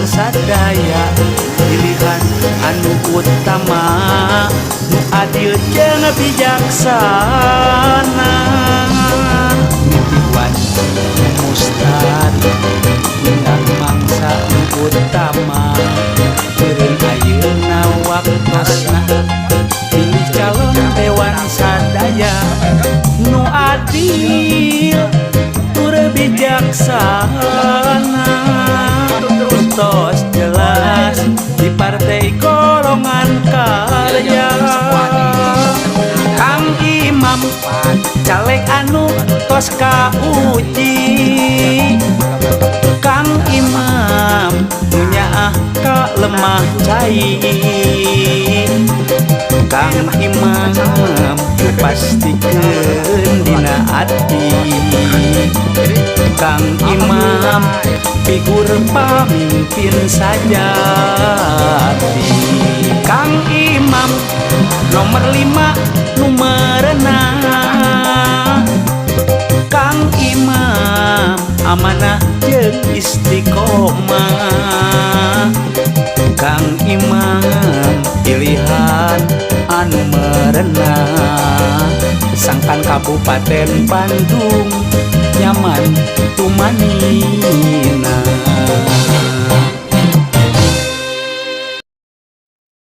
sadaya pilihan anu utama nu adil jeung bijaksana mimpiwan mustad undang mangsa nu utamaeureun ayeuna waktosna pilih calon dewan sadaya nu adil tur bijaksana tos jelas di partai golongan karya Kang Imam caleg anu tos kauji Kang Imam nyaah ka lemah cai Kang Imam pastikeun dina ati Kang Imam figur pamimpin sajati Kang Imam nomor 5 numerna Kang Imam amanah jeung istiqomah Kang Imam pilihan anu merenah Sangkan Kabupaten Bandung nyaman tumanina